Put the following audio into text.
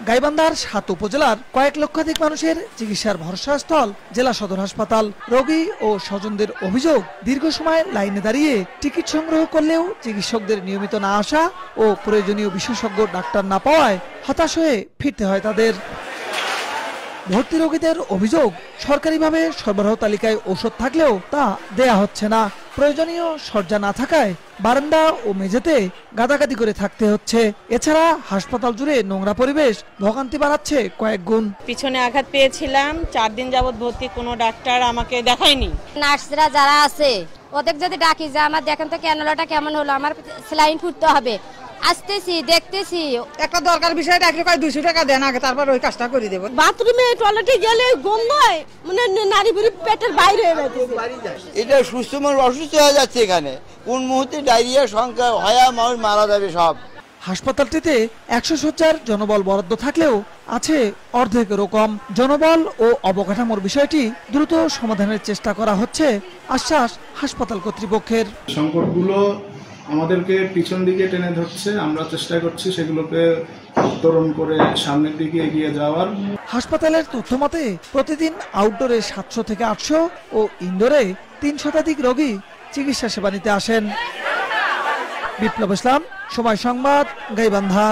গাইবান্ধার ৭ উপজেলার কয়েক লক্ষাধিক মানুষের চিকিৎসার ভরসাস্থল জেলা সদর হাসপাতাল। রোগী ও স্বজনদের অভিযোগ, দীর্ঘ সময় লাইনে দাঁড়িয়ে টিকিট সংগ্রহ করলেও চিকিৎসকদের নিয়মিত না আসা ও প্রয়োজনীয় বিশেষজ্ঞ ডাক্তার না পাওয়ায় হতাশ হয়ে ফিরতে হয় তাদের। ভর্তি রোগীদের অভিযোগ, সরকারিভাবে সরবরাহ তালিকায় ওষুধ থাকলেও তা দেয়া হচ্ছে না। প্রয়োজনীয় শয্যা না থাকায় বারান্দা ও মেঝেতে গাদাগাদি করে থাকতে হচ্ছে। এছাড়া হাসপাতাল জুড়ে নোংরা পরিবেশ ভোগান্তি বাড়াচ্ছে কয়েক গুণ। পিছনে আঘাত পেয়েছিলাম, 4 দিন যাবত ভর্তি, কোনো ডাক্তার আমাকে দেখায়নি। নার্সরা যারা আছে ওদের যদি ডাকি যে আমার দেখেন তো ক্যানোলাটা কেমন হলো, আমার স্যালাইন ফুটতে হবে, আসতেছি দেখতেছি। একটা দরকার বিষয় ডাকলে 200 টাকা দেন আগে, তারপর ওই কাজটা করে দেব। বাথরুমে টয়লেটে গেলে গন্ধ হয়, মানে নারী বুড়ি পেটের বাইরে হয়ে যাচ্ছে। এটা সুস্থ মানুষ অসুস্থ হয়ে যাচ্ছে। এখানে কোন মুহূর্তে ডায়রিয়া সংখ্যা হয় মানুষ মারা যাবে সব। হাসপাতালটিতে 100 শয্যার জনবল বরাদ্দ থাকলেও আছে অর্ধেকেরও কম। জনবল ও অবকাঠামোর বিষয়টি দ্রুত সমাধানের চেষ্টা করা হচ্ছে, আশ্বাস হাসপাতাল কর্তৃপক্ষের। সংকটগুলো আমাদেরকে পিছন দিকে টেনে ধরছে, আমরা চেষ্টা করছি সেগুলোকে উত্তরণ করে সামনের দিকে এগিয়ে যাওয়ার। হাসপাতালের তথ্য মতে প্রতিদিন আউটডোরে 700 থেকে 800 ও ইনডোরে 3 শতাধিক রোগী চিকিৎসা সেবা নিতে আসেন। বিপ্লব ইসলাম, সময় সংবাদ, গাইবান্ধা।